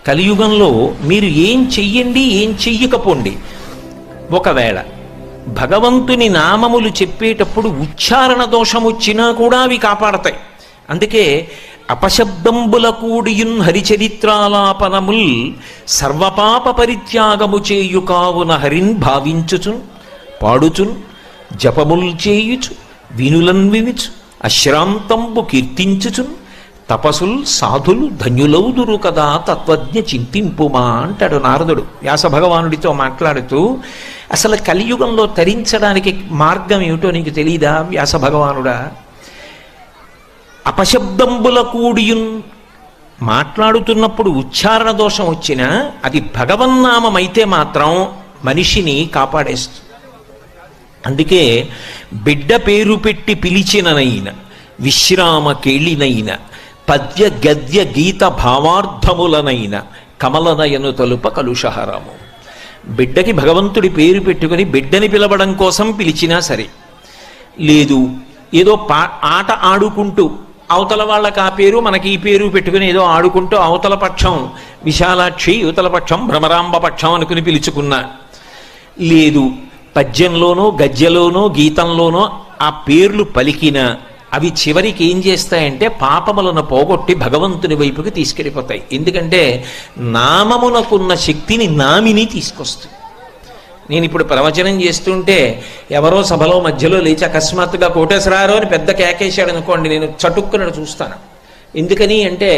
కలియుగంలో మీరు ఏం చెయ్యండి, ఏం చెయ్యకపోండి, ఒకవేళ భగవంతుని నామములు చెప్పేటప్పుడు ఉచ్చారణ దోషం వచ్చినా కూడా అవి కాపాడతాయి. అందుకే అపశబ్దంబుల కూడియున్ హరిచరిత్రాలాపనముల్ సర్వపాప పరిత్యాగము చేయు కావున హరిన్ భావించుచున్ పాడుచున్ జపముల్ చేయుచు వినులన్ వినుచు అశ్రాంతంబు కీర్తించుచున్ తపసుల్ సాధులు ధన్యులౌదురు కదా తత్వజ్ఞ చింతింపుమా అంటాడు నారదుడు వ్యాస భగవానుడితో మాట్లాడుతూ. అసలు కలియుగంలో తరించడానికి మార్గం ఏమిటో నీకు తెలీదా వ్యాస భగవానుడా? అపశబ్దంబుల కూడియున్, మాట్లాడుతున్నప్పుడు ఉచ్చారణ దోషం వచ్చినా అది భగవన్నామం అయితే మాత్రం మనిషిని కాపాడేస్తుంది. అందుకే బిడ్డ పేరు పెట్టి పిలిచిననైన విశ్రామ కేళినైన పద్య గద్య గీత భావార్థములనైన కమలనయను తలుప కలుషహరము. బిడ్డకి భగవంతుడి పేరు పెట్టుకుని బిడ్డని పిలవడం కోసం పిలిచినా సరే, లేదు ఏదో ఆట ఆడుకుంటూ అవతల వాళ్ళకి ఆ పేరు మనకి ఈ పేరు పెట్టుకుని ఏదో ఆడుకుంటూ అవతల పక్షం విశాలాక్షి యువతల పక్షం భ్రమరాంబ పక్షం అనుకుని పిలుచుకున్నా, లేదు పద్యంలోనో గద్యలోనో గీతంలోనో ఆ పేర్లు పలికిన అవి చివరికి ఏం చేస్తాయంటే పాపములను పోగొట్టి భగవంతుని వైపుకి తీసుకెళ్ళిపోతాయి. ఎందుకంటే నామమునకున్న శక్తిని నామిని తీసుకొస్తుంది. నేను ఇప్పుడు ప్రవచనం చేస్తుంటే ఎవరో సభలో మధ్యలో లేచి అకస్మాత్తుగా కోటేశ్వరారు అని పెద్ద కేకేశాడు అనుకోండి, నేను చటుక్కునడు చూస్తాను. ఎందుకని అంటే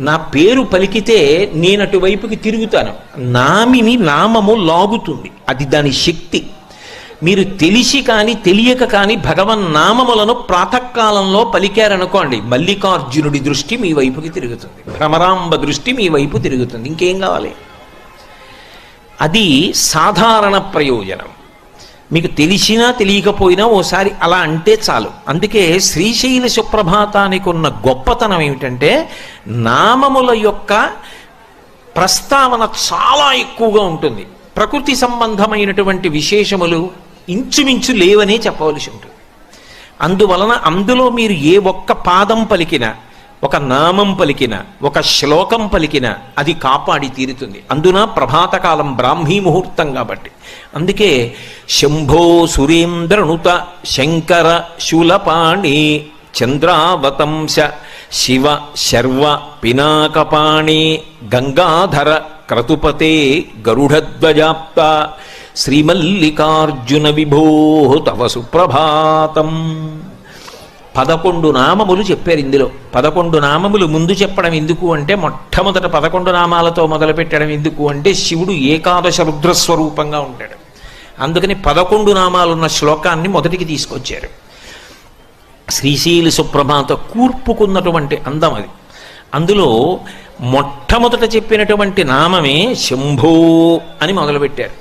నా పేరు పలికితే నేను అటువైపుకి తిరుగుతాను. నామిని నామము లాగుతుంది, అది దాని శక్తి. మీరు తెలిసి కానీ తెలియక కానీ భగవన్ నామములను ప్రాతకాలంలో పలికారనుకోండి, మల్లికార్జునుడి దృష్టి మీ వైపుకి తిరుగుతుంది, భ్రమరాంబ దృష్టి మీ వైపు తిరుగుతుంది. ఇంకేం కావాలి? అది సాధారణ ప్రయోజనం. మీకు తెలిసినా తెలియకపోయినా ఓసారి అలా అంటే చాలు. అందుకే శ్రీశైల సుప్రభాతానికి ఉన్న గొప్పతనం ఏమిటంటే నామముల యొక్క ప్రస్తావన చాలా ఎక్కువగా ఉంటుంది. ప్రకృతి సంబంధమైనటువంటి విశేషములు ఇంచుమించు లేవనే చెప్పవలసి ఉంటుంది. అందువలన అందులో మీరు ఏ ఒక్క పాదం పలికినా, ఒక నామం పలికిన, ఒక శ్లోకం పలికిన అది కాపాడి తీరుతుంది. అందున ప్రభాతకాలం బ్రాహ్మీ ముహూర్తం కాబట్టి. అందుకే శంభో సురేంద్రనుత శంకర శూలపాణి చంద్రావతంశ శివ శర్వ పినాకపాణి గంగాధర క్రతుపతే గరుడధ్వజాప్త శ్రీమల్లికార్జున విభో తవ సుప్రభాతం. 11 నామములు చెప్పారు ఇందులో. 11 నామములు ముందు చెప్పడం ఎందుకు అంటే, మొట్టమొదట 11 నామాలతో మొదలు పెట్టడం ఎందుకు అంటే, శివుడు ఏకాదశ రుద్రస్వరూపంగా ఉంటాడు. అందుకని 11 నామాలున్న శ్లోకాన్ని మొదటికి తీసుకొచ్చారు. శ్రీశైల సుప్రభాత కూర్పుకున్నటువంటి అందం అది. అందులో మొట్టమొదట చెప్పినటువంటి నామమే శంభో అని మొదలుపెట్టారు.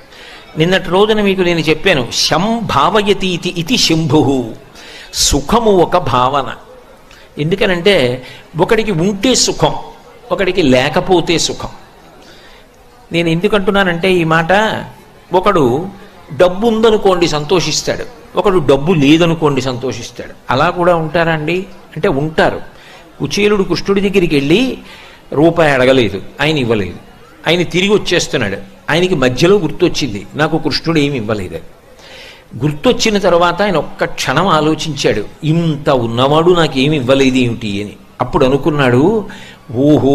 నిన్నటి రోజున మీకు నేను చెప్పాను, శం భావయతీతి ఇది శంభు. సుఖము ఒక భావన. ఎందుకనంటే ఒకడికి ఉంటే సుఖం, ఒకడికి లేకపోతే సుఖం. నేను ఎందుకంటున్నానంటే ఈ మాట, ఒకడు డబ్బు ఉందనుకోండి సంతోషిస్తాడు, ఒకడు డబ్బు లేదనుకోండి సంతోషిస్తాడు. అలా కూడా ఉంటారా అండి అంటే ఉంటారు. కుచేలుడు కృష్ణుడి దగ్గరికి వెళ్ళి రూపాయి అడగలేదు, ఆయన ఇవ్వలేదు. ఆయన తిరిగి వచ్చేస్తున్నాడు. ఆయనకి మధ్యలో గుర్తొచ్చింది, నాకు కృష్ణుడు ఏమి ఇవ్వలేదు. గుర్తొచ్చిన తర్వాత ఆయన ఒక్క క్షణం ఆలోచించాడు, ఇంత ఉన్నవాడు నాకేమి ఇవ్వలేదు ఏమిటి అని. అప్పుడు అనుకున్నాడు, ఓహో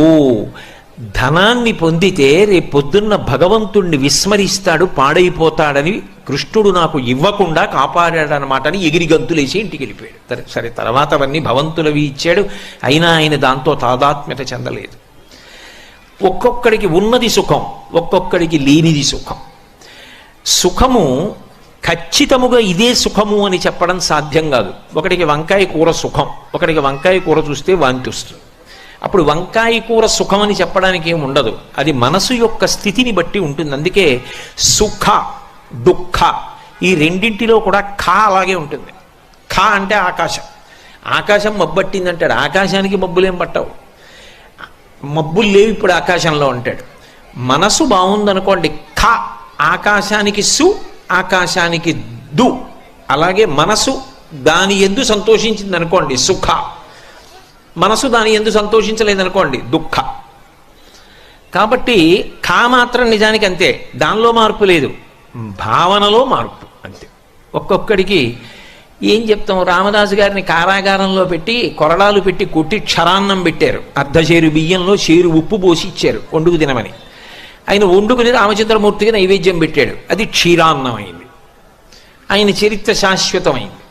ధనాన్ని పొందితే రేపు పొద్దున్న భగవంతుణ్ణి విస్మరిస్తాడు, పాడైపోతాడని కృష్ణుడు నాకు ఇవ్వకుండా కాపాడాడనమాట అని ఎగిరి గంతులేసి ఇంటికి వెళ్ళిపోయాడు. సరే తర్వాత అవన్నీ భగవంతులవి ఇచ్చాడు, అయినా ఆయన దాంతో తాదాత్మ్యత చెందలేదు. ఒక్కొక్కడికి ఉన్నది సుఖం, ఒక్కొక్కడికి లేనిది సుఖం. సుఖము ఖచ్చితముగా ఇదే సుఖము అని చెప్పడం సాధ్యం కాదు. ఒకడికి వంకాయ కూర సుఖం, ఒకడికి వంకాయ కూర చూస్తే వాంతి వస్తుంది. అప్పుడు వంకాయ కూర సుఖం అని చెప్పడానికి ఏమి ఉండదు, అది మనసు యొక్క స్థితిని బట్టి ఉంటుంది. అందుకే సుఖ దుఃఖ ఈ రెండింటిలో కూడా ఖ అలాగే ఉంటుంది. ఖ అంటే ఆకాశం. ఆకాశం మబ్బట్టిందంటాడు, ఆకాశానికి మబ్బులేం పట్టవు, మబ్బులు లేవు ఇప్పుడు ఆకాశంలో అంటాడు. మనసు బాగుందనుకోండి, ఖ ఆకాశానికి సు, ఆకాశానికి దు. అలాగే మనసు దాని యందు సంతోషించింది అనుకోండి సుఖ, మనసు దాని యందు సంతోషించలేదనుకోండి దుఃఖ. కాబట్టి కా మాత్రం నిజానికి అంతే, దానిలో మార్పు లేదు, భావనలో మార్పు అంతే. ఒక్కొక్కడికి ఏం చెప్తాం, రామదాసు గారిని కారాగారంలో పెట్టి కొరడాలు పెట్టి కొట్టి క్షరాన్నం పెట్టారు, అర్ధచేరు బియ్యంలో చేరు ఉప్పు పోసి ఇచ్చారు వండుకు తినమని. ఆయన వండుకుని రామచంద్రమూర్తికి నైవేద్యం పెట్టాడు, అది క్షీరాన్నం అయింది. ఆయన చరిత్ర శాశ్వతమైంది.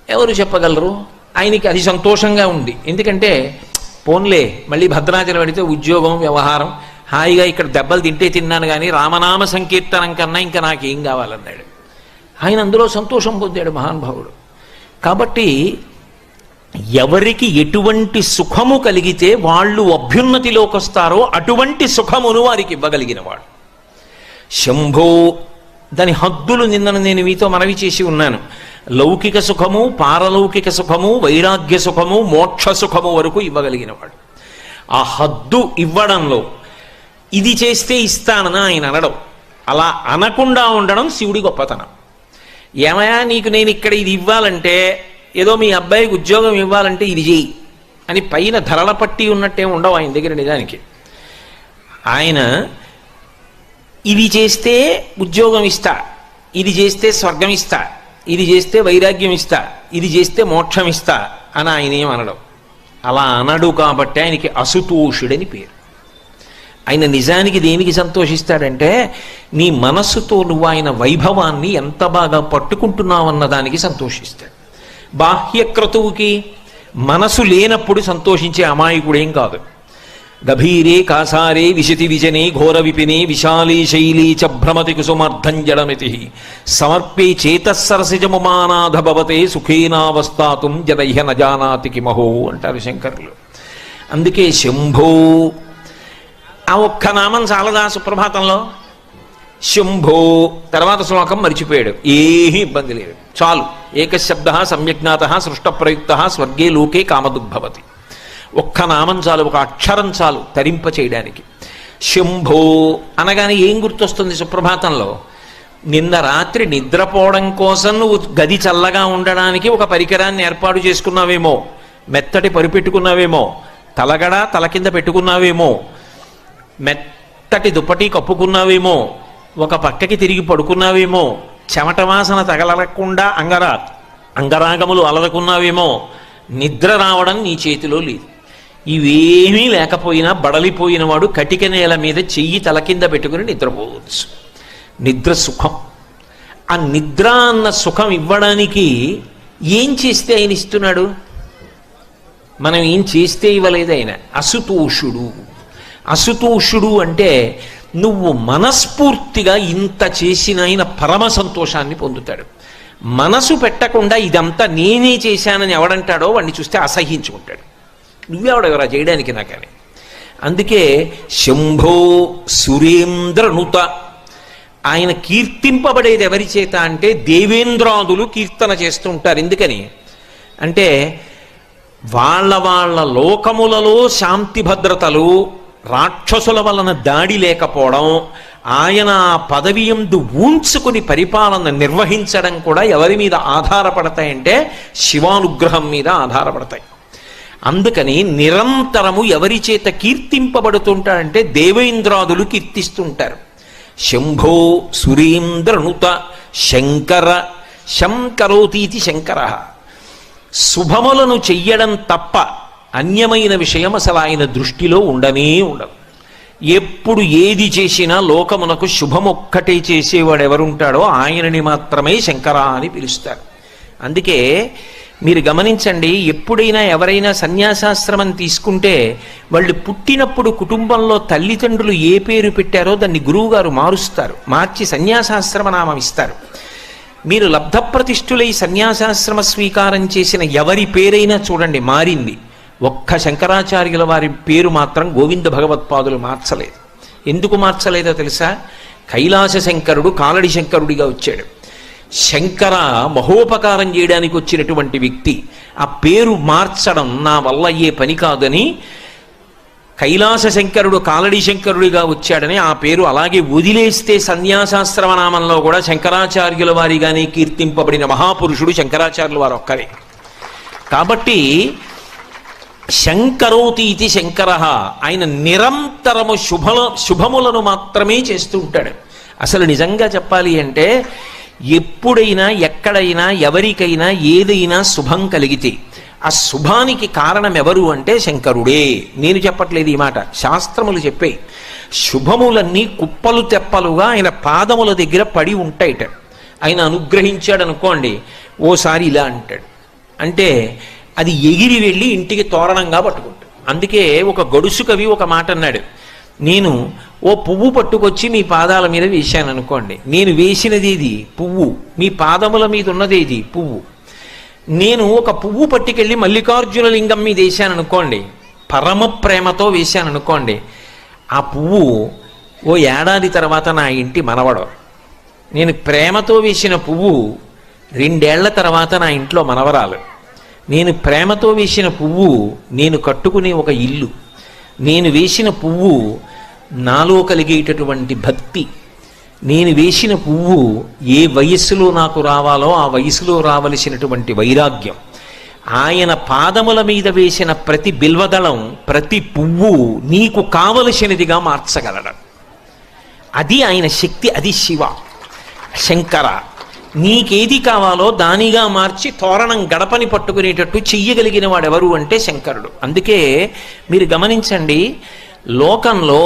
ఎవరు చెప్పగలరు? ఆయనకి అది సంతోషంగా ఉంది. ఎందుకంటే పోన్లే మళ్ళీ భద్రాచలం పెడితే ఉద్యోగం వ్యవహారం హాయిగా ఇక్కడ దెబ్బలు తింటే తిన్నాను కానీ రామనామ సంకీర్తనం కన్నా ఇంకా నాకేం కావాలన్నాడు. ఆయన అందులో సంతోషం పొందాడు మహానుభావుడు. కాబట్టి ఎవరికి ఎటువంటి సుఖము కలిగితే వాళ్ళు అభ్యున్నతిలోకి వస్తారో అటువంటి సుఖమును వారికి ఇవ్వగలిగిన వాడు శంభో. దాని హద్దులు నిన్నను నేను మీతో మనవి చేసి ఉన్నాను. లౌకిక సుఖము, పారలౌకిక సుఖము, వైరాగ్య సుఖము, మోక్ష సుఖము వరకు ఇవ్వగలిగిన వాడు. ఆ హద్దు ఇవ్వడంలో ఇది చేస్తే ఇస్తానని ఆయన అనడం, అలా అనకుండా ఉండడం శివుడి గొప్పతనం. ఏమయ్యా నీకు నేను ఇక్కడ ఇది ఇవ్వాలంటే, ఏదో మీ అబ్బాయికి ఉద్యోగం ఇవ్వాలంటే ఇది చెయ్యి అని పైన ధరల పట్టి ఉన్నట్టే ఉండవు ఆయన దగ్గర. నిజానికి ఆయన ఇది చేస్తే ఉద్యోగం ఇస్తా, ఇది చేస్తే స్వర్గం ఇస్తా, ఇది చేస్తే వైరాగ్యం ఇస్తా, ఇది చేస్తే మోక్షం ఇస్తా అని ఆయన ఏం అనడం. అలా అనడు కాబట్టి ఆయనకి అసుతోషుడని పేరు. ఆయన నిజానికి దేనికి సంతోషిస్తాడంటే నీ మనస్సుతో నువ్వు ఆయన వైభవాన్ని ఎంత బాగా పట్టుకుంటున్నావన్న దానికి సంతోషిస్తాడు. బాహ్యక్రతువుకి మనసు లేనప్పుడు సంతోషించే అమాయకుడేం కాదు. గభీరే కాసారే విశతి విజనే ఘోర విపినే విశాలీ శైలీ చ భ్రమతి కుసుమార్థం జడమితి సమర్పే చేతస్సరసిజముమానాధ భవతే సుఖేనావస్థాతుం జదహ్య నజానాతి కిమహో అంటారు శంకరులు. అందుకే శంభో ఆ ఒక్క నామం చాలదా సుప్రభాతంలో? శంభో తర్వాత శ్లోకం మరిచిపోయాడు, ఏమీ ఇబ్బంది లేదు, చాలు. ఏకశబ్ద సమ్యజ్ఞాత సృష్ట ప్రయుక్త స్వర్గే లోకే కామదుగ్భవతి. ఒక్క నామం చాలు, ఒక అక్షరం చాలు తరింప చేయడానికి. శంభో అనగానే ఏం గుర్తొస్తుంది సుప్రభాతంలో? నిన్న రాత్రి నిద్రపోవడం కోసం నువ్వు గది చల్లగా ఉండడానికి ఒక పరికరాన్ని ఏర్పాటు చేసుకున్నావేమో, మెత్తటి పరిపెట్టుకున్నావేమో, తలగడ తల కింద పెట్టుకున్నావేమో, మెత్తటి దుప్పటి కప్పుకున్నావేమో, ఒక పక్కకి తిరిగి పడుకున్నావేమో, చెమట వాసన తగలకుండా అంగరాగములు అలరకున్నావేమో, నిద్ర రావడం నీ చేతిలో లేదు. ఇవేమీ లేకపోయినా బడలిపోయిన వాడు కటిక నేల మీద చెయ్యి తల కింద పెట్టుకుని నిద్రపోవచ్చు. నిద్ర సుఖం. ఆ నిద్ర అన్న సుఖం ఇవ్వడానికి ఏం చేస్తే ఆయన ఇస్తున్నాడు? మనం ఏం చేస్తే ఇవ్వలేదు ఆయన. అసుతోషుడు. అసుతోషుడు అంటే నువ్వు మనస్ఫూర్తిగా ఇంత చేసిన ఆయన పరమ సంతోషాన్ని పొందుతాడు. మనసు పెట్టకుండా ఇదంతా నేనే చేశానని ఎవడంటాడో వాడిని చూస్తే అసహ్యించుకుంటాడు. నువ్వెవడెవరా చేయడానికి నాకని. అందుకే శంభో సురేంద్రనుత. ఆయన కీర్తింపబడేది ఎవరి చేత అంటే దేవేంద్రాదులు కీర్తన చేస్తూ ఉంటారు. ఎందుకని అంటే వాళ్ళ వాళ్ళ లోకములలో శాంతి భద్రతలు, రాక్షసుల వలన దాడి లేకపోవడం, ఆయన ఆ పదవి యందు ఊంచుకుని పరిపాలన నిర్వహించడం కూడా ఎవరి మీద ఆధారపడతాయంటే శివానుగ్రహం మీద ఆధారపడతాయి. అందుకని నిరంతరము ఎవరి చేత కీర్తింపబడుతుంటాడంటే దేవేంద్రాదులు కీర్తిస్తుంటారు. శంభో సురేంద్రనుత శంకర. శంకరోతీతి శంకర. శుభములను చెయ్యడం తప్ప అన్యమైన విషయం అసలు ఆయన దృష్టిలో ఉండనే ఉండదు. ఎప్పుడు ఏది చేసినా లోకమునకు శుభమొక్కటే చేసేవాడు ఎవరుంటాడో ఆయనని మాత్రమే శంకర అని పిలుస్తారు. అందుకే మీరు గమనించండి, ఎప్పుడైనా ఎవరైనా సన్యాసాశ్రమం తీసుకుంటే వాళ్ళు పుట్టినప్పుడు కుటుంబంలో తల్లిదండ్రులు ఏ పేరు పెట్టారో దాన్ని గురువుగారు మారుస్తారు, మార్చి సన్యాసాశ్రమ నామం ఇస్తారు. మీరు లబ్ధప్రతిష్ఠులై సన్యాసాశ్రమ స్వీకారం చేసిన ఎవరి పేరైనా చూడండి మారింది. ఒక్క శంకరాచార్యుల వారి పేరు మాత్రం గోవింద భగవత్పాదులు మార్చలేదు. ఎందుకు మార్చలేదో తెలుసా? కైలాస శంకరుడు కాలడి శంకరుడిగా వచ్చాడు. శంకర మహోపకారం చేయడానికి వచ్చినటువంటి వ్యక్తి. ఆ పేరు మార్చడం నా వల్ల అయ్యే పని కాదని కైలాస శంకరుడు కాలడి శంకరుడిగా వచ్చాడని ఆ పేరు అలాగే వదిలేస్తే సన్యాసాశ్రమనామంలో కూడా శంకరాచార్యుల వారిగానే కీర్తింపబడిన మహాపురుషుడు శంకరాచార్యుల వారు ఒక్కరే. కాబట్టి శంకరోతి ఇది శంకర, ఆయన నిరంతరము శుభములను మాత్రమే చేస్తూ ఉంటాడు. అసలు నిజంగా చెప్పాలి అంటే ఎప్పుడైనా ఎక్కడైనా ఎవరికైనా ఏదైనా శుభం కలిగితే ఆ శుభానికి కారణం ఎవరు అంటే శంకరుడే. నేను చెప్పట్లేదు ఈ మాట, శాస్త్రములు చెప్పే. శుభములన్నీ కుప్పలు తెప్పలుగా ఆయన పాదముల దగ్గర పడి ఉంటాయిట. ఆయన అనుగ్రహించాడు అనుకోండి, ఓసారి ఇలా అంటాడు అంటే అది ఎగిరి వెళ్ళి ఇంటికి తోరణంగా పట్టుకుంటాడు. అందుకే ఒక గడుసు కవి ఒక మాట అన్నాడు, నేను ఓ పువ్వు పట్టుకొచ్చి మీ పాదాల మీద వేశాను అనుకోండి, నేను వేసినది ఇది పువ్వు, మీ పాదముల మీద ఉన్నది ఇది పువ్వు. నేను ఒక పువ్వు పట్టుకెళ్ళి మల్లికార్జున లింగం మీద వేశాను అనుకోండి, పరమ ప్రేమతో వేశాను అనుకోండి, ఆ పువ్వు ఓ ఏడాది తర్వాత నా ఇంటి మనవడు. నేను ప్రేమతో వేసిన పువ్వు 2 ఏళ్ల తర్వాత నా ఇంట్లో మనవరాలు. నేను ప్రేమతో వేసిన పువ్వు నేను కట్టుకునే ఒక ఇల్లు. నేను వేసిన పువ్వు నాలో కలిగేటటువంటి భక్తి. నేను వేసిన పువ్వు ఏ వయస్సులో నాకు రావాలో ఆ వయసులో రావలసినటువంటి వైరాగ్యం. ఆయన పాదముల మీద వేసిన ప్రతి బిల్వదళం, ప్రతి పువ్వు నీకు కావలసినదిగా మార్చగలడు. అది ఆయన శక్తి, అది శివ. శంకర నీకేది కావాలో దానిగా మార్చి తోరణం గడపని పట్టుకునేటట్టు చెయ్యగలిగిన వాడెవరు అంటే శంకరుడు. అందుకే మీరు గమనించండి, లోకంలో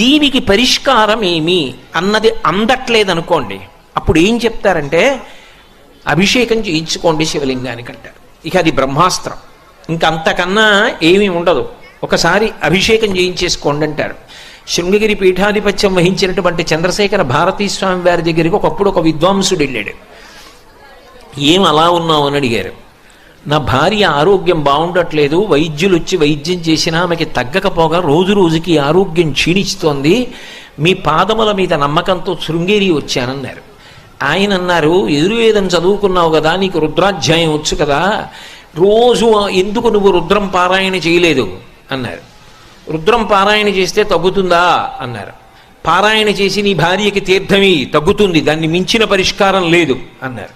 దీనికి పరిష్కారం ఏమి అన్నది అందట్లేదనుకోండి, అప్పుడు ఏం చెప్తారంటే అభిషేకం చేయించుకోండి శివలింగానికి అంటారు. ఇక అది బ్రహ్మాస్త్రం, ఇంకంతకన్నా ఏమీ ఉండదు. ఒకసారి అభిషేకం చేయించేసుకోండి అంటారు. శృంగగిరి పీఠాధిపత్యం వహించినటువంటి చంద్రశేఖర భారతీ స్వామి వారి దగ్గరికి ఒకప్పుడు ఒక విద్వాంసుడు వెళ్ళాడు. ఏం అలా ఉన్నావు అని అడిగారు. నా భార్య ఆరోగ్యం బాగుండట్లేదు, వైద్యులు వచ్చి వైద్యం చేసినా ఆమెకి తగ్గకపోగా రోజు రోజుకి ఆరోగ్యం క్షీణిస్తోంది, మీ పాదముల మీద నమ్మకంతో శృంగేరి వచ్చానన్నారు. ఆయన అన్నారు, ఎదుర్వేదం చదువుకున్నావు కదా, నీకు రుద్రాధ్యాయం వచ్చు కదా, రోజు ఎందుకు నువ్వు రుద్రం పారాయణ చేయలేదు అన్నారు. రుద్రం పారాయణ చేస్తే తగ్గుతుందా అన్నారు. పారాయణ చేసి నీ భార్యకి తీర్థమి తగ్గుతుంది, దాన్ని మించిన పరిష్కారం లేదు అన్నారు.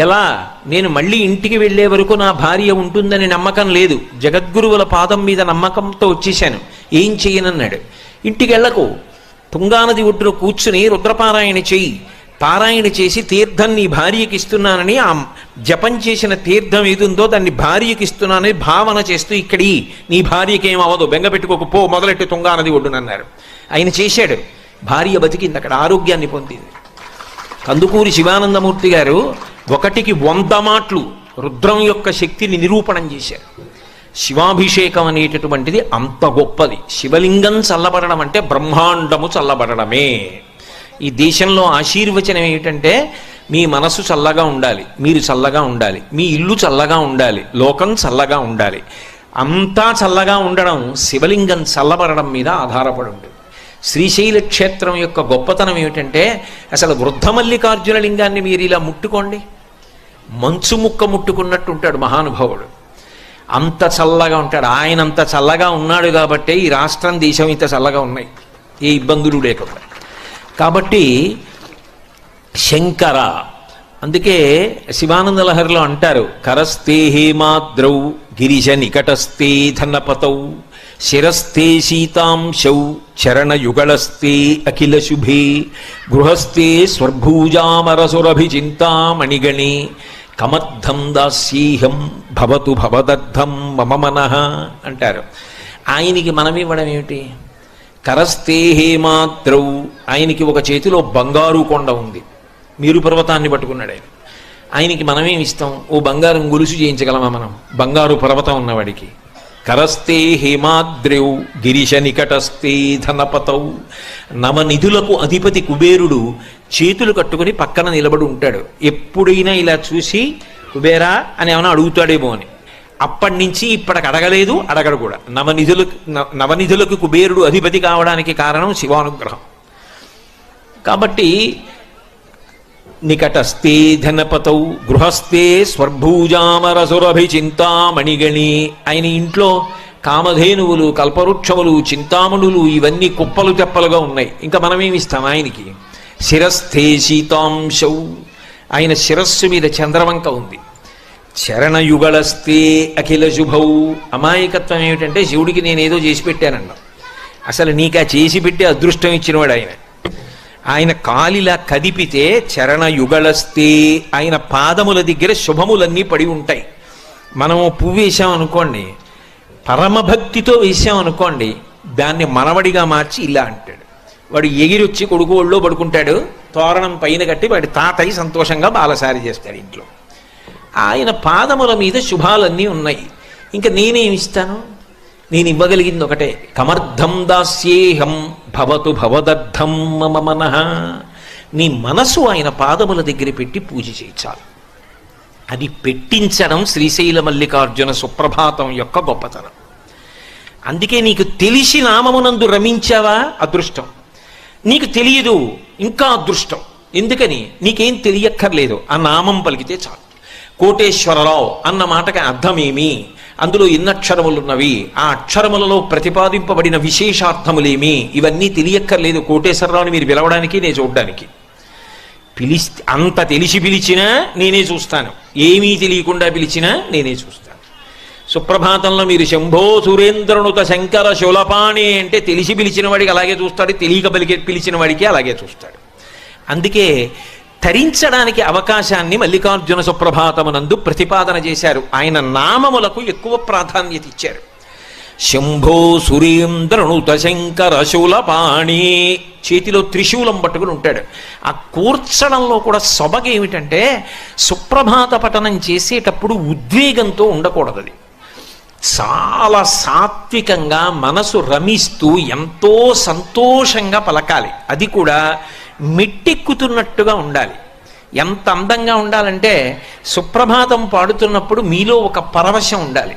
ఎలా? నేను మళ్ళీ ఇంటికి వెళ్ళే వరకు నా భార్య ఉంటుందని నమ్మకం లేదు, జగద్గురువుల పాదం మీద నమ్మకంతో వచ్చేశాను, ఏం చెయ్యనన్నాడు. ఇంటికి వెళ్ళకు, తుంగానది ఒడ్డున కూర్చుని రుద్రపారాయణ చెయ్యి, పారాయణ చేసి తీర్థం నీ భార్యకి ఇస్తున్నానని, ఆ జపం చేసిన తీర్థం ఏదుందో దాన్ని భార్యకి ఇస్తున్నానని భావన చేస్తూ ఇక్కడి నీ భార్యకి ఏమవదు, బెంగ పెట్టుకోకపో, మొదలెట్టి తుంగానది ఒడ్డునన్నారు. ఆయన చేశాడు, భార్య బతికింది, అక్కడ ఆరోగ్యాన్ని పొందింది. కందుకూరి శివానందమూర్తి గారు 1కి 100 మాటలు రుద్రం యొక్క శక్తిని నిరూపణం చేశారు. శివాభిషేకం అనేటటువంటిది అంత గొప్పది. శివలింగం చల్లబడడం అంటే బ్రహ్మాండము చల్లబడడమే. ఈ దేశంలో ఆశీర్వచనం ఏమిటంటే మీ మనసు చల్లగా ఉండాలి, మీరు చల్లగా ఉండాలి, మీ ఇల్లు చల్లగా ఉండాలి, లోకం చల్లగా ఉండాలి. అంతా చల్లగా ఉండడం శివలింగం చల్లబడడం మీద ఆధారపడి ఉంటుంది. శ్రీశైల క్షేత్రం యొక్క గొప్పతనం ఏమిటంటే అసలు వృద్ధమల్లికార్జున లింగాన్ని మీరు ఇలా ముట్టుకోండి, మంచు ముక్క ముట్టుకున్నట్టు ఉంటాడు మహానుభావుడు. అంత చల్లగా ఉంటాడు. ఆయన అంత చల్లగా ఉన్నాడు కాబట్టే ఈ రాష్ట్రం, దేశం ఇంత చల్లగా ఉన్నాయి, ఏ ఇబ్బందులు లేకుండా. కాబట్టి శంకర, అందుకే శివానంద లహరిలో అంటారు, కరస్తే హేమాద్రౌ గిరిజ నికటస్తే ధనపతౌ శిరస్తే శీతాంశౌ చరణయుగళస్తే అఖిల శుభే గృహస్థే స్వర్భూజామరసురభిచింతామణిగణే కమర్థం దాస్యేహం భవతు భవదర్థం మమ మనః అంటారు. ఆయనకి మనం ఇవ్వడం ఏమిటి? కరస్తే హేమాద్రౌ, ఆయనకి ఒక చేతిలో బంగారు కొండ ఉంది, మేరు పర్వతాన్ని పట్టుకున్నాడు ఆయన. ఆయనకి మనమేమి ఇస్తాం? ఓ బంగారం గొలుసు చేయించగలమా మనం బంగారు పర్వతం ఉన్నవాడికి? కరస్తే హేమాద్రౌ గిరిశ నికటస్తే ధనపతౌ, నవనిధులకు అధిపతి కుబేరుడు చేతులు కట్టుకుని పక్కన నిలబడి ఉంటాడు. ఎప్పుడైనా ఇలా చూసి కుబేరా అని ఏమైనా అడుగుతాడేమో అని. అప్పటి నుంచి ఇప్పటికి అడగలేదు, అడగడు కూడా. నవనిధులకు కుబేరుడు అధిపతి కావడానికి కారణం శివానుగ్రహం. కాబట్టి నికటస్తే ధనపతౌ గృహస్థే స్వర్భూజామరసురభిచింతామణిగణి, ఆయన ఇంట్లో కామధేనువులు, కల్పవృక్షములు, చింతామణులు ఇవన్నీ కుప్పలు తెప్పలుగా ఉన్నాయి. ఇంకా మనమేమిస్తాం ఆయనకి? శిరస్థే శీతాంశౌ, ఆయన శిరస్సు మీద చంద్రవంక ఉంది. చరణయుగళస్తే అఖిల శుభౌ. అమాయకత్వం ఏమిటంటే శివుడికి నేనేదో చేసి పెట్టానన్నా, అసలు నీకు ఆ చేసి పెట్టే అదృష్టం ఇచ్చినవాడు ఆయన. ఆయన కాలిలా కదిపితే చరణయుగళస్తే, ఆయన పాదముల దగ్గర శుభములన్నీ పడి ఉంటాయి. మనం పువ్వు వేసాం అనుకోండి, పరమభక్తితో వేసాం అనుకోండి, దాన్ని మనవడిగా మార్చి ఇలా అంటాడు. వాడు ఎగిరొచ్చి కొడుకు ఒళ్ళో పడుకుంటాడు, తోరణం పైన కట్టి వాడి తాతయ్య సంతోషంగా బాలసారి చేస్తాడు ఇంట్లో. ఆయన పాదముల మీద శుభాలన్నీ ఉన్నాయి. ఇంకా నేనేమిస్తాను? నేను ఇవ్వగలిగింది ఒకటే, కమర్థం దాస్యేహం భవతు భవదర్థం మమ మనః. నీ మనసు ఆయన పాదముల దగ్గర పెట్టి పూజ చేయించాలి. అది పెట్టించడం శ్రీశైల మల్లికార్జున సుప్రభాతం యొక్క గొప్పతనం. అందుకే నీకు తెలిసి నామమునందు రమించావా అదృష్టం, నీకు తెలియదు ఇంకా అదృష్టం. ఎందుకని? నీకేం తెలియక్కర్లేదు, ఆ నామం పలికితే చాలు. కోటేశ్వరరావు అన్న మాటకి అర్థమేమి, అందులో ఎన్ని అక్షరములున్నవి, ఆ అక్షరములలో ప్రతిపాదింపబడిన విశేషార్థములేమి, ఇవన్నీ తెలియక్కర్లేదు కోటేశ్వరరావుని మీరు పిలవడానికి, నేను చూడడానికి. అంత తెలిసి పిలిచినా నేనే చూస్తాను, ఏమీ తెలియకుండా పిలిచినా నేనే చూస్తాను. సుప్రభాతంలో మీరు శంభో సురేంద్రనుత శంకర శూలపాణి అంటే తెలిసి పిలిచిన వాడికి అలాగే చూస్తాడు, తెలియక పిలిచిన వాడికి అలాగే చూస్తాడు. అందుకే తరించడానికి అవకాశాన్ని మల్లికార్జున సుప్రభాతమునందు ప్రతిపాదన చేశారు. ఆయన నామములకు ఎక్కువ ప్రాధాన్యత ఇచ్చారు. శంభో సురేంద్రనుత శంకర శూలపాణి, చేతిలో త్రిశూలం పట్టుకుని ఉంటాడు. ఆ కూర్చడంలో కూడా సొబగేమిటంటే సుప్రభాత పఠనం చేసేటప్పుడు ఉద్వేగంతో ఉండకూడదు. అది చాలా సాత్వికంగా మనసు రమిస్తూ ఎంతో సంతోషంగా పలకాలి. అది కూడా మెట్టెక్కుతున్నట్టుగా ఉండాలి. ఎంత అందంగా ఉండాలంటే సుప్రభాతం పాడుతున్నప్పుడు మీలో ఒక పరవశం ఉండాలి.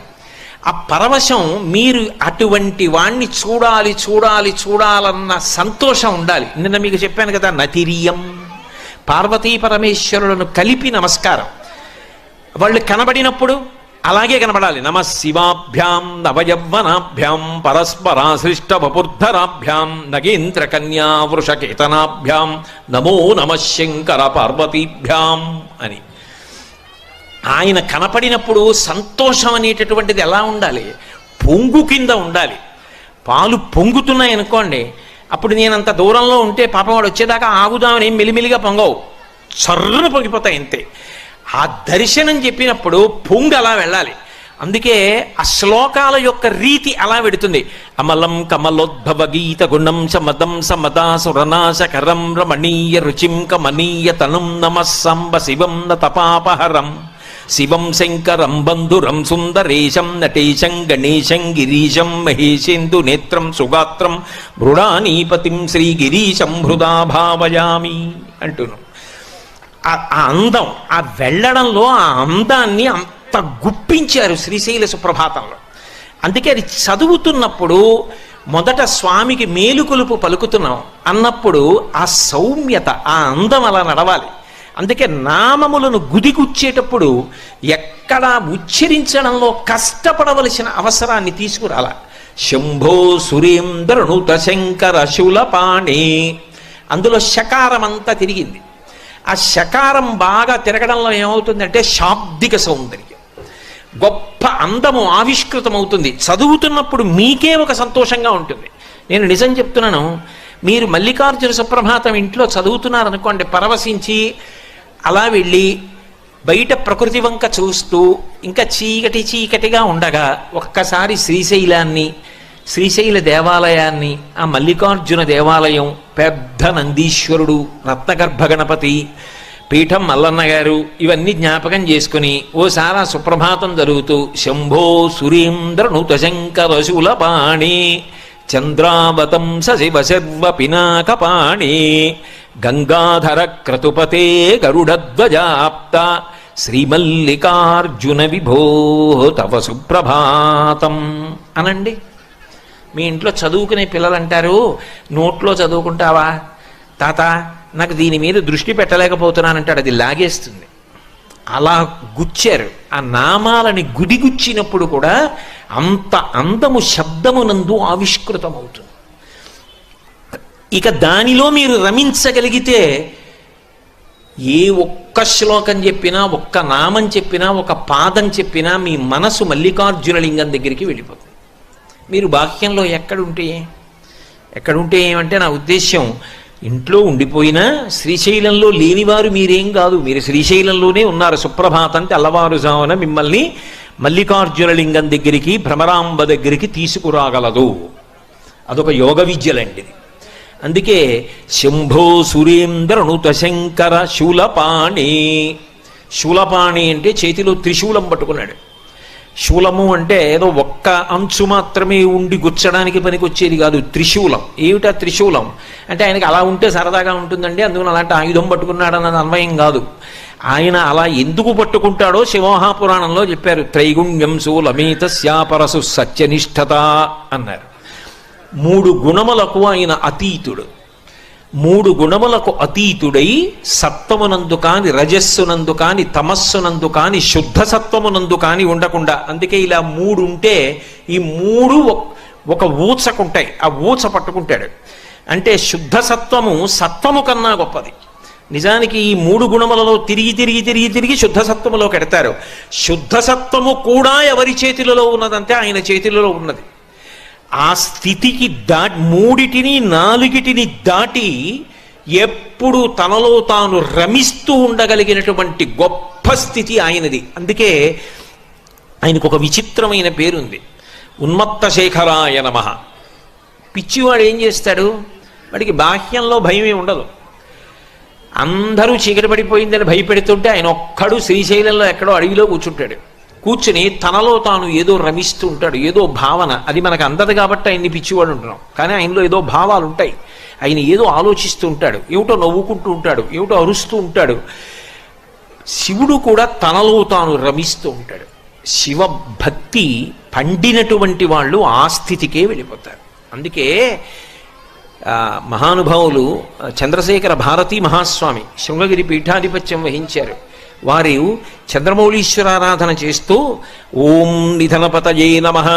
ఆ పరవశం మీరు అటువంటి వాణ్ణి చూడాలి చూడాలి చూడాలన్న సంతోషం ఉండాలి. నిన్న మీకు చెప్పాను కదా, నతిరియం, పార్వతీ పరమేశ్వరులను కలిపి నమస్కారం. వాళ్ళు కనబడినప్పుడు అలాగే కనబడాలి. నమ శివాభ్యాం నవయవ్వనాభ్యాం పరస్పరాశ్లిష్ట వపుర్ధరాభ్యాం నగేంద్ర కన్యా వృషకేతనాభ్యాం నమో నమ శంకర పార్వతీభ్యాం అని. ఆయన కనపడినప్పుడు సంతోషం అనేటటువంటిది ఎలా ఉండాలి? పొంగు కింద ఉండాలి. పాలు పొంగుతున్నాయి అనుకోండి, అప్పుడు నేను అంత దూరంలో ఉంటే పాపం వాడు వచ్చేదాకా ఆగుదామని మెలిమెలిగా పొంగవు, చర్రున పొంగిపోతాయి అంతే. ఆ దర్శనం చెప్పినప్పుడు పొంగు అలా వెళ్ళాలి. అందుకే ఆ శ్లోకాల యొక్క రీతి అలా పెడుతుంది. అమలం కమలోద్భవ గీత గుణం సమదం సమదా సురనాశకరం రమణీయ రుచిం కమనీయ తనుం నమస్సంబ శివం నతపాపహరం శివం శంకరం బంధురం సుందరేశం నటేశం గణేశం గిరీశం మహేశేందు నేత్రం సుగాత్రం మృడానీపతిం శ్రీగిరీశం హృదా భావయామి అంటున్నాం. ఆ అందం, ఆ వెళ్ళడంలో ఆ అందాన్ని అంత గుప్పించారు శ్రీశైల సుప్రభాతంలో. అందుకే అది చదువుతున్నప్పుడు మొదట స్వామికి మేలుకొలుపు పలుకుతున్నాం అన్నప్పుడు ఆ సౌమ్యత, ఆ అందం అలా నడవాలి. అందుకే నామములను గుదిగుచ్చేటప్పుడు ఎక్కడా ఉచ్చరించడంలో కష్టపడవలసిన అవసరాన్ని తీసుకురాల. శంభో సురేంద్రనుత శంకర శూలపాణి, అందులో శకారం అంతా తిరిగింది. ఆ శకారం బాగా తిరగడంలో ఏమవుతుందంటే శాబ్దిక సౌందర్యం, గొప్ప అందము ఆవిష్కృతమవుతుంది. చదువుతున్నప్పుడు మీకే ఒక సంతోషంగా ఉంటుంది. నేను నిజం చెప్తున్నాను, మీరు మల్లికార్జున సుప్రభాతం ఇంట్లో చదువుతున్నారనుకోండి, పరవశించి అలా వెళ్ళి బయట ప్రకృతి వంక చూస్తూ ఇంకా చీకటి చీకటిగా ఉండగా ఒక్కసారి శ్రీశైలాన్ని, శ్రీశైల దేవాలయాన్ని, ఆ మల్లికార్జున దేవాలయం, పెద్ద నందీశ్వరుడు, రత్నగర్భ గణపతి పీఠం మల్లన్న గారు, ఇవన్నీ జ్ఞాపకం చేసుకుని ఓసారి సుప్రభాతం జరుగుతూ శంభో సురేంద్రనుత శంకర శూలపాణి చంద్రావతం శివ శర్వ పినాకపాణి గంగాధర క్రతుపతే గరుడధ్వజాప్త శ్రీమల్లికార్జున విభో తవ సుప్రభాతం అనండి. మీ ఇంట్లో చదువుకునే పిల్లలు అంటారు, నోట్లో చదువుకుంటావా తాత, నాకు దీని మీద దృష్టి పెట్టలేకపోతున్నానంటాడు, అది లాగేస్తుంది. అలా గుచ్చారు. ఆ నామాలని గుడిగుచ్చినప్పుడు కూడా అంత అందము శబ్దమునందు ఆవిష్కృతమవుతుంది. ఇక దానిలో మీరు రమించగలిగితే ఏ ఒక్క శ్లోకం చెప్పినా, ఒక్క నామం చెప్పినా, ఒక పాదం చెప్పినా మీ మనసు మల్లికార్జున లింగం దగ్గరికి వెళ్ళిపోతుంది. మీరు బాహ్యంలో ఎక్కడుంటే ఏమంటే నా ఉద్దేశ్యం, ఇంట్లో ఉండిపోయినా శ్రీశైలంలో లేనివారు మీరేం కాదు, మీరు శ్రీశైలంలోనే ఉన్నారు. సుప్రభాతం తెల్లవారుజామున మిమ్మల్ని మల్లికార్జున లింగం దగ్గరికి, భ్రమరాంబ దగ్గరికి తీసుకురాగలదు. అదొక యోగ విద్యలండిది. అందుకే శంభో సురేంద్రనుత శంకర శూలపాణి. శూలపాణి అంటే చేతిలో త్రిశూలం పట్టుకున్నాడు. శూలము అంటే ఏదో ఒక్క అంచు మాత్రమే ఉండి గుచ్చడానికి పనికొచ్చేది కాదు, త్రిశూలం. ఏమిటా త్రిశూలం అంటే ఆయనకి అలా ఉంటే సరదాగా ఉంటుందండి, అందుకని అలాంటి ఆయుధం పట్టుకున్నాడన్నది అన్వయం కాదు. ఆయన అలా ఎందుకు పట్టుకుంటాడో శివమహాపురాణంలో చెప్పారు. త్రైగుణ్యం శూలమేతస్యాపరసు సత్యనిష్టత అన్నారు. 3 గుణములకు ఆయన అతీతుడు. 3 గుణములకు అతీతుడై సత్వమునందు కాని, రజస్సునందు కాని, తమస్సునందు కాని, శుద్ధ సత్వమునందు కాని ఉండకుండా. అందుకే ఇలా 3 ఉంటే ఈ 3 ఒక ఊచకుంటాయి. ఆ ఊచ పట్టుకుంటాడు. అంటే శుద్ధ సత్వము సత్వము కన్నా గొప్పది. నిజానికి ఈ 3 గుణములలో తిరిగి శుద్ధ సత్వములో కెడతారు. శుద్ధ సత్వము కూడా ఎవరి చేతులలో ఉన్నదంటే ఆయన చేతులలో ఉన్నది. ఆ స్థితికి మూడిటిని 4టిని దాటి ఎప్పుడు తనలో తాను రమిస్తూ ఉండగలిగినటువంటి గొప్ప స్థితి ఆయనది. అందుకే ఆయనకు ఒక విచిత్రమైన పేరుంది, ఉన్మత్త శేఖరాయ నమః. పిచ్చివాడు ఏం చేస్తాడు, వాడికి బాహ్యంలో భయమే ఉండదు. అందరూ చీకటి పడిపోయిందని భయపెడుతుంటే ఆయన ఒక్కడు శ్రీశైలంలో ఎక్కడో అడవిలో కూర్చుంటాడు. కూర్చుని తనలో తాను ఏదో రమిస్తూ ఉంటాడు, ఏదో భావన. అది మనకు అందదు కాబట్టి ఆయన్ని పిచ్చివాడు ఉంటున్నాం, కానీ ఆయనలో ఏదో భావాలు ఉంటాయి. ఆయన ఏదో ఆలోచిస్తూ ఉంటాడు, ఏమిటో నవ్వుకుంటూ ఉంటాడు, ఏమిటో అరుస్తూ ఉంటాడు. శివుడు కూడా తనలో తాను రమిస్తూ ఉంటాడు. శివభక్తి పండినటువంటి వాళ్ళు ఆ స్థితికే వెళ్ళిపోతారు. అందుకే మహానుభావులు చంద్రశేఖర భారతీ మహాస్వామి శృంగగిరి పీఠాధిపత్యం వహించారు. వారు చంద్రమౌళీశ్వరారాధన చేస్తూ ఓం నిధనపతయే నమః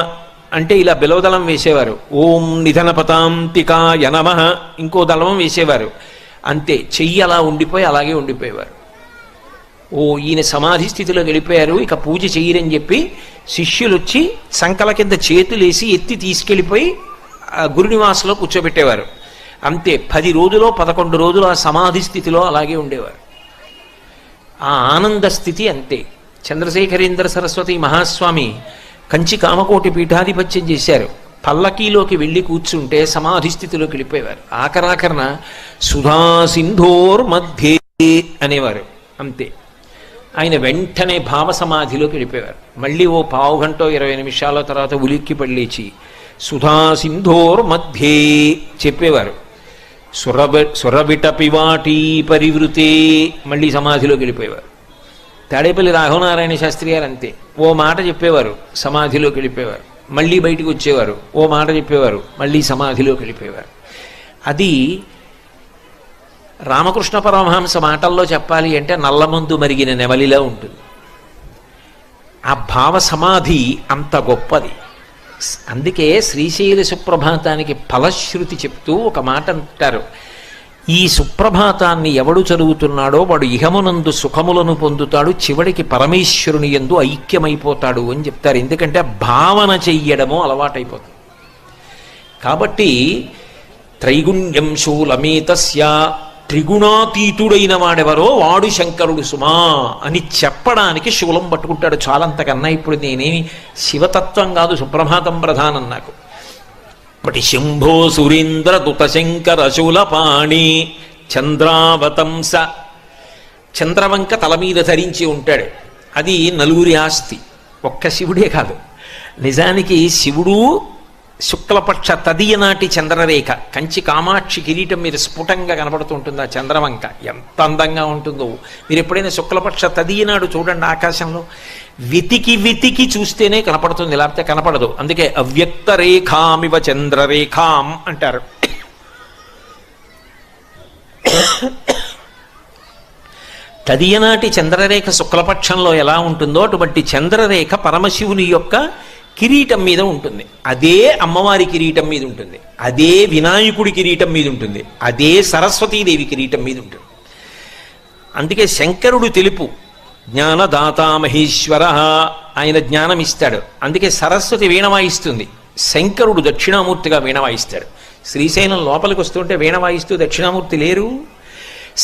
అంటే ఇలా బిలవదళం వేసేవారు. ఓం నిధనపతాంతికాయ నమః ఇంకో దళం వేసేవారు. అంతే, చెయ్యి అలా ఉండిపోయి అలాగే ఉండిపోయేవారు. ఓ ఈయన సమాధి స్థితిలో వెళ్ళిపోయారు, ఇక పూజ చెయ్యరని చెప్పి శిష్యులు వచ్చి సంకల కింద చేతులేసి ఎత్తి తీసుకెళ్ళిపోయి గురునివాసలో కూర్చోబెట్టేవారు. అంతే, 10 రోజులో 11 రోజులు ఆ సమాధి స్థితిలో అలాగే ఉండేవారు. ఆ ఆనంద స్థితి అంతే. చంద్రశేఖరేంద్ర సరస్వతి మహాస్వామి కంచి కామకోటి పీఠాధిపత్యం చేశారు. పల్లకీలోకి వెళ్ళి కూర్చుంటే సమాధి స్థితిలోకి వెళ్ళిపోయేవారు. ఆఖరాఖరణ సుధా సింధోర్ మధ్యే అనేవారు. అంతే, ఆయన వెంటనే భావ సమాధిలోకి వెళ్ళిపోయేవారు. మళ్ళీ ఓ పావు గంట 20 నిమిషాల తర్వాత ఉలిక్కి పళ్ళేచి సుధా సింధోర్ మధ్యే చెప్పేవారు. సురవిటపివాటీ పరివృతే మళ్ళీ సమాధిలోకి వెళ్ళిపోయేవారు. తాడేపల్లి రాఘవనారాయణ శాస్త్రి గారు అంతే, ఓ మాట చెప్పేవారు, సమాధిలోకి వెళ్ళిపోయేవారు. మళ్ళీ బయటికి వచ్చేవారు, ఓ మాట చెప్పేవారు, మళ్ళీ సమాధిలోకి వెళ్ళిపోయేవారు. అది రామకృష్ణ పరమహంస మాటల్లో చెప్పాలి అంటే నల్లమందు మరిగిన నెమలిలా ఉంటుంది. ఆ భావ సమాధి అంత గొప్పది. అందుకే శ్రీశైల సుప్రభాతానికి ఫలశ్రుతి చెప్తూ ఒక మాట అంటారు, ఈ సుప్రభాతాన్ని ఎవడు చదువుతున్నాడో వాడు ఇహమునందు సుఖములను పొందుతాడు, చివరికి పరమేశ్వరుని యందు ఐక్యమైపోతాడు అని చెప్తారు. ఎందుకంటే భావన చెయ్యడము అలవాటైపోతుంది. కాబట్టి త్రైగుణ్యం శూలమేతస్య, త్రిగుణాతీతుడైన వాడెవరో వాడు శంకరుడు సుమా అని చెప్పడానికి శూలం పట్టుకుంటాడు. చాలంతకన్నా ఇప్పుడు నేనేమి శివతత్వం కాదు, సుప్రభాతం ప్రధానం నాకు. బటి శంభో సురేంద్ర దుత శంకర శూలపాణి చంద్రావతంస. చంద్రవంక తల మీద ధరించి ఉంటాడు. అది నలుగురి ఆస్తి, ఒక్క శివుడే కాదు. నిజానికి శివుడు శుక్లపక్ష తదియనాటి చంద్రరేఖ కంచి కామాక్షి కిరీటం మీద స్ఫుటంగా కనపడుతుంటుంది. ఆ చంద్రవంక ఎంత అందంగా ఉంటుందో. మీరు ఎప్పుడైనా శుక్లపక్ష తదియనాడు చూడండి, ఆకాశంలో వెతికి చూస్తేనే కనపడుతుంది, లేకపోతే కనపడదు. అందుకే అవ్యక్త రేఖామివ చంద్రరేఖాం అంటారు. తదియనాటి చంద్రరేఖ శుక్లపక్షంలో ఎలా ఉంటుందో అటువంటి చంద్రరేఖ పరమశివుని యొక్క కిరీటం మీద ఉంటుంది. అదే అమ్మవారి కిరీటం మీద ఉంటుంది, అదే వినాయకుడి కిరీటం మీద ఉంటుంది, అదే సరస్వతీదేవి కిరీటం మీద ఉంటుంది. అందుకే శంకరుడు తెలుపు, జ్ఞానదాత మహేశ్వర, ఆయన జ్ఞానం ఇస్తాడు. అందుకే సరస్వతి వీణ వాయిస్తుంది, శంకరుడు దక్షిణామూర్తిగా వీణ వాయిస్తాడు. శ్రీశైలం లోపలికి వస్తుంటే వీణ వాయిస్తూ దక్షిణామూర్తి లేరు.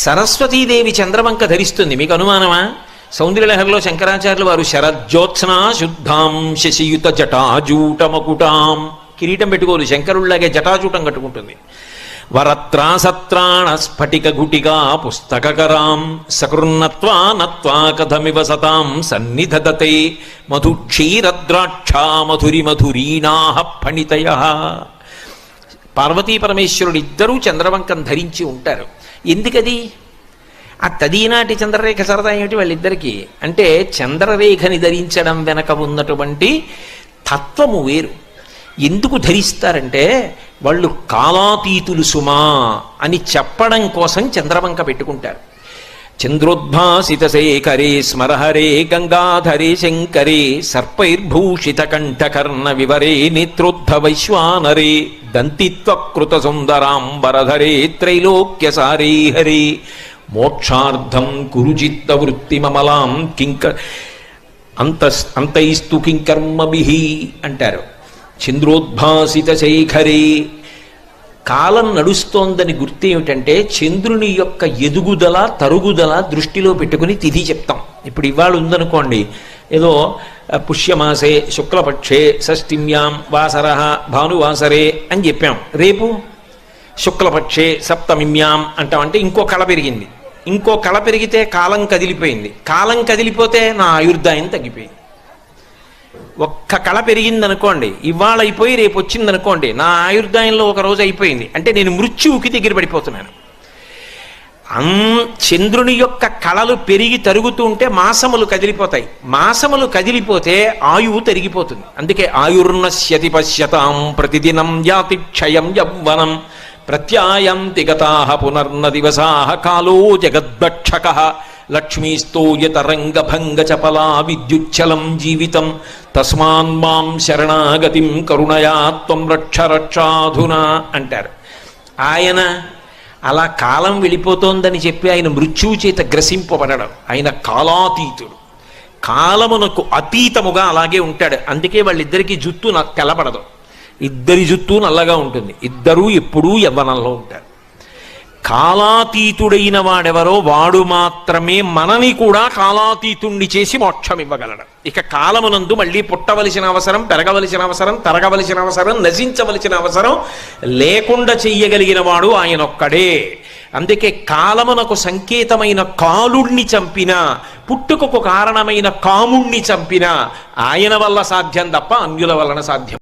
సరస్వతీదేవి చంద్రవంక ధరిస్తుంది. మీకు అనుమానమా? సౌందర్యలహరిలో శంకరాచార్యులు వారు శరజ్యోత్స్నా శుద్ధాం శశియుత జటాజూటమకుటాం, కిరీటం పెట్టుకోరు, శంకరుల్లాగే జటాజూటం కట్టుకుంటుంది. వరత్రాసత్రాణ స్ఫటిక గుటిగా పుస్తకరాం సకృన్నత్వా నత్వా కథమివ సతాం సన్నిధదతే మధుక్షీరద్రాక్షా మధురి మధురీణాః ఫణితయః. పార్వతీ పరమేశ్వరుడు ఇద్దరూ చంద్రవంకం ధరించి ఉంటారు. ఎందుకది? ఆ తదీనాటి చంద్రరేఖ సరదా ఏమిటి వాళ్ళిద్దరికీ అంటే, చంద్రరేఖని ధరించడం వెనక ఉన్నటువంటి తత్వము వేరు. ఎందుకు ధరిస్తారంటే, వాళ్ళు కాలాతీతులు సుమా అని చెప్పడం కోసం చంద్రవంక పెట్టుకుంటారు. చంద్రోద్భాసిత శేఖరే స్మరహరే గంగాధరే శంకరే సర్పైర్భూషిత కంఠకర్ణ వివరే నేత్రోద్ధ వైశ్వానరే దంతిత్వకృత సుందరాంబరధరే త్రైలోక్యసారే హరే మోక్షార్థం కురుచిత్త వృత్తిమమలాం అంతైస్తు కింకర్మభిః అంటారు. చంద్రోద్భాసిత శేఖరే, కాలం నడుస్తోందని గుర్తు ఏమిటంటే, చంద్రుని యొక్క ఎదుగుదల తరుగుదల దృష్టిలో పెట్టుకుని తిథి చెప్తాం. ఇప్పుడు ఇవాళ ఉందనుకోండి, ఏదో పుష్యమాసే శుక్లపక్షే షష్ఠిమ్యాం వాసర భానువాసరే అని చెప్పాం. రేపు శుక్లపక్షే సప్తమిమ్యాం అంటామంటే ఇంకో కళ పెరిగింది. ఇంకో కళ పెరిగితే కాలం కదిలిపోయింది. కాలం కదిలిపోతే నా ఆయుర్దాయం తగ్గిపోయింది. ఒక్క కళ పెరిగిందనుకోండి, ఇవాళ అయిపోయి రేపు వచ్చిందనుకోండి, నా ఆయుర్దాయంలో ఒక రోజు అయిపోయింది అంటే నేను మృత్యువుకి దగ్గర పడిపోతున్నాను. చంద్రుని యొక్క కళలు పెరిగి తరుగుతూ ఉంటే మాసములు కదిలిపోతాయి. మాసములు కదిలిపోతే ఆయువు తరిగిపోతుంది. అందుకే ఆయుర్నశ్యతి పశ్యతాం ప్రతిదినం యాతి క్షయం యవ్వనం ప్రత్యాయంతి గతాః పునర్న దివసాః కాలో జగద్భక్షకః లక్ష్మీస్తోయతరంగభంగ చపలా విద్యుచ్చలం జీవితం తస్మాన్ మాం శరణాగతిం కరుణయా త్వం రక్ష రక్షాధునా అంటారు. ఆయన అలా కాలం వెళ్ళిపోతోందని చెప్పి ఆయన మృత్యువు చేత గ్రసింపబడడం. ఆయన కాలాతీతుడు, కాలమునకు అతీతముగా అలాగే ఉంటాడు. అందుకే వాళ్ళిద్దరికీ జుత్తు తెల్లబడదు, ఇద్దరి జుత్తు నల్లగా ఉంటుంది. ఇద్దరూ ఎప్పుడూ యవ్వనంలో ఉంటారు. కాలాతీతుడైన వాడెవరో వాడు మాత్రమే మనని కూడా కాలాతీతుణ్ణి చేసి మోక్షం ఇవ్వగలడు. ఇక కాలమునందు మళ్ళీ పుట్టవలసిన అవసరం, పెరగవలసిన అవసరం, తరగవలసిన అవసరం, నశించవలసిన అవసరం లేకుండా చెయ్యగలిగిన వాడు ఆయనొక్కడే. అందుకే కాలమునకు సంకేతమైన కాలుణ్ణి చంపిన, పుట్టుకకు కారణమైన కాముణ్ణి చంపిన ఆయన వల్ల సాధ్యం తప్ప అన్యుల వలన సాధ్యం